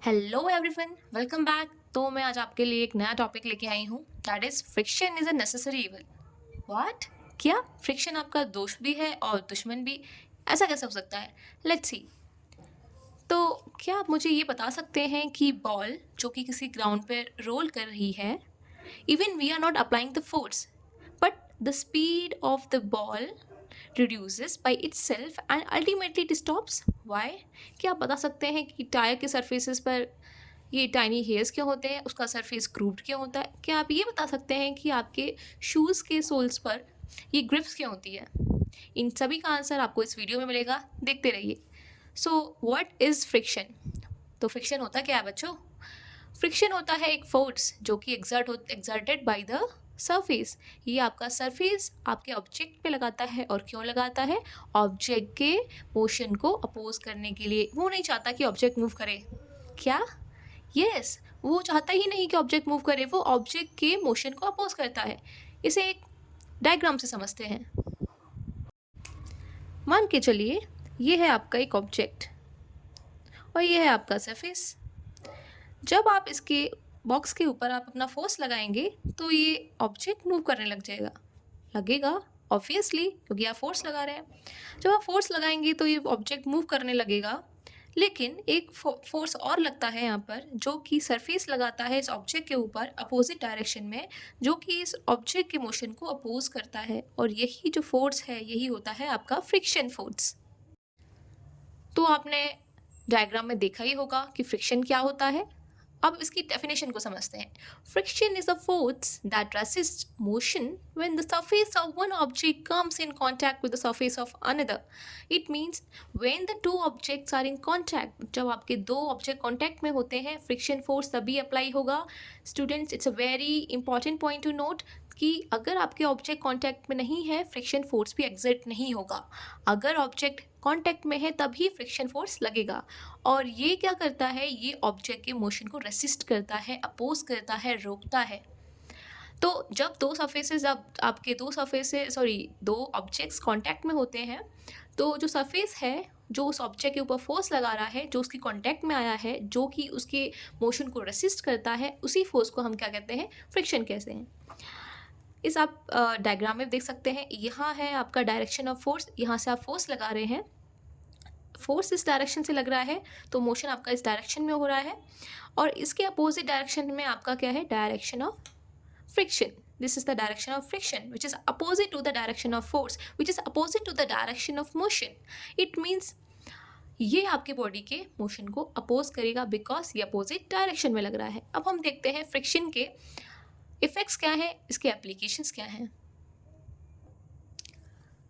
Hello everyone, welcome back. तो मैं आज आपके लिए एक नया टॉपिक लेके आई हूँ, that is friction is a necessary evil. What? क्या फ्रिक्शन आपका दोस्त भी है और दुश्मन भी? ऐसा कैसे हो सकता है? Let's see. तो क्या आप मुझे ये बता सकते हैं कि बॉल जो कि किसी ग्राउंड पर रोल कर रही है, even we are not applying the force, but the speed of the ball reduces by itself and ultimately it stops? Why? क्या आप बता सकते हैं कि टायर के सरफेसेस पर ये टाइनी हेयर्स क्यों होते हैं, उसका सरफेस ग्रूव्ड क्यों होता है? क्या आप ये बता सकते हैं कि आपके शूज़ के सोल्स पर ये ग्रिप्स क्यों होती है? इन सभी का आंसर आपको इस वीडियो में मिलेगा, देखते रहिए। So what is friction? तो फ्रिक्शन होता क्या है बच्चों? फ्रिक्शन होता है एक फोर्स जो कि एक्सर्टेड बाय द सरफेस। ये आपका सरफेस आपके ऑब्जेक्ट पे लगाता है। और क्यों लगाता है? ऑब्जेक्ट के मोशन को अपोज करने के लिए। वो नहीं चाहता कि ऑब्जेक्ट मूव करे। क्या? यस, वो चाहता ही नहीं कि ऑब्जेक्ट मूव करे, वो ऑब्जेक्ट के मोशन को अपोज करता है। इसे एक डायग्राम से समझते हैं। मान के चलिए ये है आपका एक ऑब्जेक्ट और ये है आपका सरफेस। जब आप इसके बॉक्स के ऊपर आप अपना फोर्स लगाएंगे तो ये ऑब्जेक्ट मूव करने लग जाएगा। लगेगा ऑब्वियसली, क्योंकि आप फोर्स लगा रहे हैं। जब आप फोर्स लगाएंगे तो ये ऑब्जेक्ट मूव करने लगेगा। लेकिन एक फोर्स और लगता है यहाँ पर, जो कि सरफेस लगाता है इस ऑब्जेक्ट के ऊपर अपोजिट डायरेक्शन में, जो कि इस ऑब्जेक्ट के मोशन को अपोज करता है। और यही जो फोर्स है, यही होता है आपका फ्रिक्शन फोर्स। तो आपने डायग्राम में देखा ही होगा कि फ्रिक्शन क्या होता है। अब इसकी डेफिनेशन को समझते हैं। Friction is a force that resist motion when the surface of one object comes in contact with the surface of another. It means when the two objects are in contact, जब आपके दो object contact में होते हैं, friction force तभी apply होगा। Students, it's a very important point to note कि अगर आपके ऑब्जेक्ट कांटेक्ट में नहीं है, फ्रिक्शन फोर्स भी एग्जर्ट नहीं होगा। अगर ऑब्जेक्ट कांटेक्ट में है तभी फ्रिक्शन फोर्स लगेगा। और ये क्या करता है? ये ऑब्जेक्ट के मोशन को रेसिस्ट करता है, अपोज करता है, रोकता है। तो जब दो सरफेसेस, अब आपके दो सरफेसेस सॉरी दो ऑब्जेक्ट्स कांटेक्ट में होते हैं, तो जो सरफेस है जो उस ऑब्जेक्ट के ऊपर फोर्स लगा रहा है, जो उसकी कांटेक्ट में आया है, जो कि उसके मोशन को रेसिस्ट करता है, उसी फोर्स को हम क्या कहते हैं? फ्रिक्शन कहते हैं। इस आप डायग्राम में देख सकते हैं, यहाँ है आपका डायरेक्शन ऑफ फोर्स। यहाँ से आप फोर्स लगा रहे हैं, फोर्स इस डायरेक्शन से लग रहा है, तो मोशन आपका इस डायरेक्शन में हो रहा है। और इसके अपोजिट डायरेक्शन में आपका क्या है? Direction of friction. This is the direction of friction which is opposite to the direction of force, which is opposite to the direction of motion. It means ये आपके बॉडी के मोशन को oppose करेगा, because ये opposite direction में लग रहा है। अब हम देखते हैं फ्रिक्शन के इफेक्ट्स क्या हैं, इसके एप्लीकेशंस क्या हैं।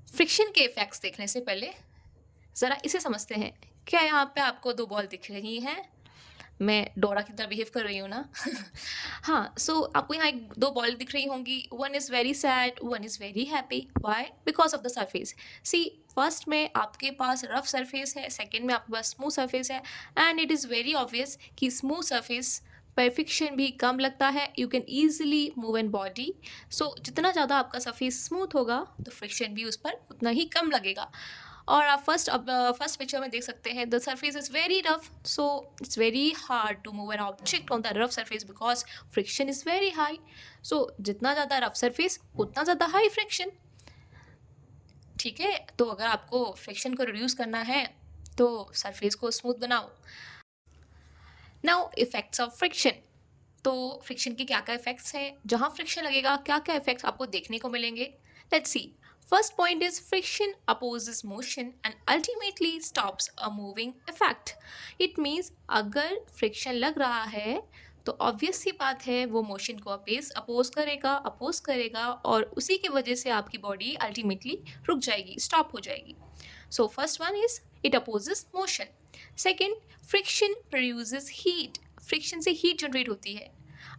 फ्रिक्शन के इफेक्ट्स देखने से पहले ज़रा इसे समझते हैं। क्या यहाँ पे आपको दो बॉल दिख रही हैं? मैं डोरा की तरह बिहेव कर रही हूँ ना? हाँ, सो आपको यहाँ एक दो बॉल दिख रही होंगी। One is very sad, one is very happy. Why? Because of the surface. See, first में आपके पास रफ सरफेस है, सेकेंड में आपके पास स्मूथ सरफेस है। And it is very obvious कि स्मूथ सरफेस पर फ्रिक्शन भी कम लगता है। You can easily move an body. So जितना ज़्यादा आपका सरफेस स्मूथ होगा तो फ्रिक्शन भी उस पर उतना ही कम लगेगा। और आप फर्स्ट पिक्चर में देख सकते हैं, the surface is very rough, so it's very hard to move an object on the rough surface because friction is very high. So जितना ज़्यादा रफ सरफेस उतना ज़्यादा हाई फ्रिक्शन। ठीक है, तो अगर आपको फ्रिक्शन को रिड्यूस करना है तो सरफेस को स्मूथ बनाओ। Now effects of friction. तो फ्रिक्शन के क्या क्या इफेक्ट्स हैं, जहाँ फ्रिक्शन लगेगा क्या क्या इफेक्ट्स आपको देखने को मिलेंगे। Let's see. First point is friction opposes motion and ultimately stops a moving effect. It means अगर फ्रिक्शन लग रहा है तो ऑब्वियस सी बात है वो मोशन को अपोज करेगा और उसी की वजह से आपकी बॉडी अल्टीमेटली रुक जाएगी, स्टॉप हो जाएगी। So first one is it opposes motion. Second, friction produces heat. Friction से हीट जनरेट होती है।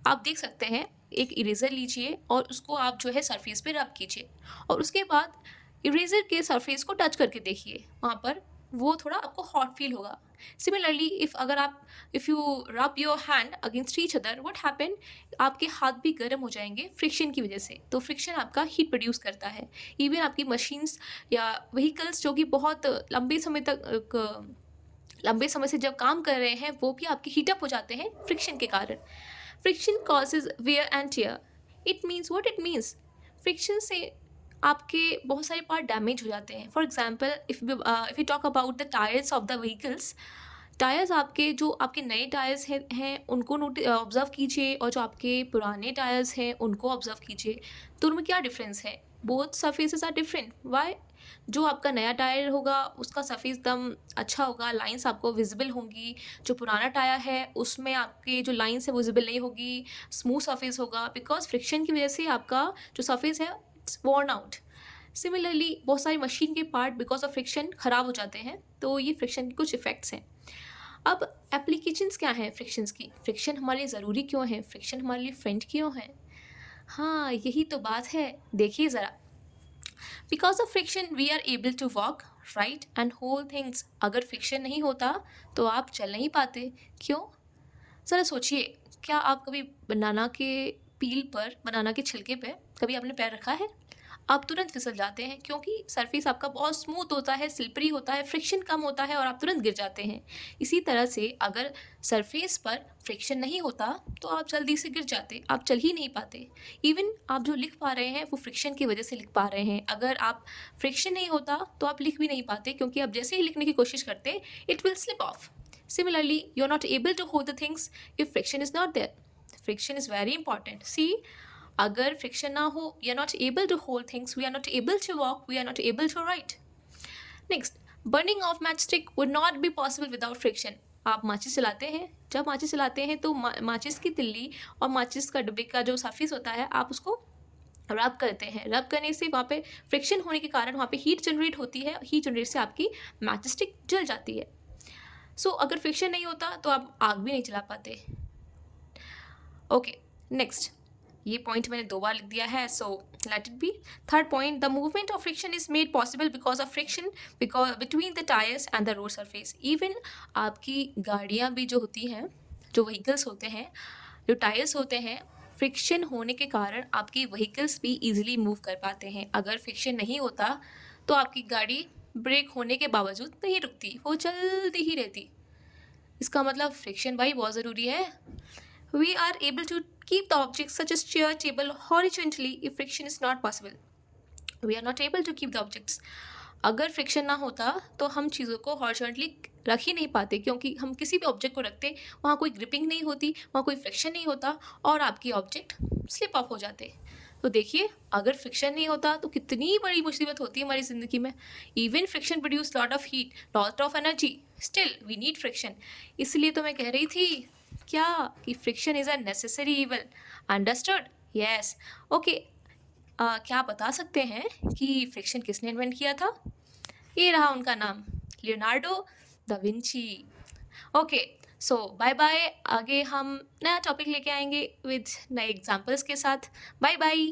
आप देख सकते हैं, एक इरेजर लीजिए और उसको आप जो है सरफेस पे रब कीजिए और उसके बाद इरेजर के सरफेस को टच करके देखिए, वहाँ पर वो थोड़ा आपको हॉट फील होगा। Similarly if you rub your hand against each other, what happen? आपके हाथ भी गर्म हो जाएंगे फ्रिक्शन की वजह से। तो फ्रिक्शन आपका हीट प्रोड्यूस करता है। इवन आपकी मशीन्स या व्हीकल्स जो कि बहुत लंबे समय से जब काम कर रहे हैं वो भी आपके हीटअप हो जाते हैं फ्रिक्शन के कारण। Friction causes wear and tear. It means what it means, friction से आपके बहुत सारे पार्ट डैमेज हो जाते हैं। For example if you talk about the tyres of the vehicles, tyres आपके जो आपके नए टायर्स हैं उनको ऑब्ज़र्व कीजिए और जो आपके पुराने टायर्स हैं उनको ऑब्ज़र्व कीजिए, तो उनमें क्या डिफरेंस है। Both surfaces are different. Why? जो आपका नया टायर होगा उसका सरफेस एकदम अच्छा होगा, लाइंस आपको विजिबल होंगी। जो पुराना टायर है उसमें आपके जो लाइंस है वो विजिबल नहीं होगी, स्मूथ सरफेस होगा, बिकॉज फ्रिक्शन की वजह से आपका जो सरफेस है इट्स वॉर्न आउट। सिमिलरली बहुत सारी मशीन के पार्ट बिकॉज ऑफ फ्रिक्शन ख़राब हो जाते हैं। तो ये फ्रिक्शन के कुछ इफ़ेक्ट्स हैं। अब एप्लीकेशंस क्या हैं फ्रिक्शंस की? फ्रिक्शन हमारे लिए ज़रूरी क्यों है? फ्रिक्शन हमारे लिए फ्रेंड क्यों है? हाँ, यही तो बात है। देखिए ज़रा, because of friction we are able to walk, right, and whole things. अगर फ्रिक्शन नहीं होता तो आप चल नहीं पाते। क्यों? ज़रा सोचिए, क्या आप कभी बनाना के पील पर, बनाना के छिलके पे कभी आपने पैर रखा है? आप तुरंत फिसल जाते हैं क्योंकि सरफेस आपका बहुत स्मूथ होता है, स्लिपरी होता है, फ्रिक्शन कम होता है और आप तुरंत गिर जाते हैं। इसी तरह से अगर सरफेस पर फ्रिक्शन नहीं होता तो आप जल्दी से गिर जाते, आप चल ही नहीं पाते। इवन आप जो लिख पा रहे हैं वो फ्रिक्शन की वजह से लिख पा रहे हैं। अगर आप फ्रिक्शन नहीं होता तो आप लिख भी नहीं पाते, क्योंकि आप जैसे ही लिखने की कोशिश करते it will slip of. Similarly, you're not able to hold the things if friction is not there. Friction is very important. See, अगर फ्रिक्शन ना हो, we are not able to hold things, we are not able to walk, we are not able to write. Next, burning of match stick would not be possible without friction. आप माचिस चलाते हैं, जब माचिस चलाते हैं तो माचिस की तिल्ली और माचिस का डब्बे का जो सरफेस होता है आप उसको रब करते हैं। रब करने से वहाँ पे फ्रिक्शन होने के कारण वहाँ पे हीट जनरेट होती है, हीट जनरेट से आपकी मैच स्टिक जल जाती है। सो अगर फ्रिक्शन नहीं होता तो आप आग भी नहीं चला पाते। ओके, नेक्स्ट, ये पॉइंट मैंने 2 बार लिख दिया है, so let it be. Third point, the movement of friction is made possible because of friction because between the tyres and the road surface. Even आपकी गाड़ियाँ भी जो होती हैं, जो व्हीकल्स होते हैं, जो टायर्स होते हैं, फ्रिक्शन होने के कारण आपकी व्हीकल्स भी ईजिली मूव कर पाते हैं। अगर फ्रिक्शन नहीं होता तो आपकी गाड़ी ब्रेक होने के बावजूद नहीं रुकती, वो चलती ही रहती। इसका मतलब फ्रिक्शन भाई बहुत ज़रूरी है। We are able to keep the objects such as chair, table horizontally if friction is not possible. We are not able to keep the objects. अगर फ्रिक्शन ना होता तो हम चीज़ों को हॉरिजॉन्टली रख ही नहीं पाते, क्योंकि हम किसी भी ऑब्जेक्ट को रखते वहाँ कोई ग्रिपिंग नहीं होती, वहाँ कोई फ्रिक्शन नहीं होता और आपकी ऑब्जेक्ट स्लिप ऑफ हो जाते। तो देखिए, अगर फ्रिक्शन नहीं होता तो कितनी बड़ी मुसीबत होती है हमारी ज़िंदगी में। Even friction produce lot of heat, lot of energy, still we need friction. इसलिए तो मैं कह रही थी क्या कि friction is a necessary evil. Understood? Yes. Okay, क्या आप बता सकते हैं कि फ्रिक्शन किसने इन्वेंट किया था? ये रहा उनका नाम, लियोनार्डो दा विंची। ओके, सो बाय बाय। आगे हम नया टॉपिक लेके आएंगे विद नए एग्जाम्पल्स के साथ। Bye bye.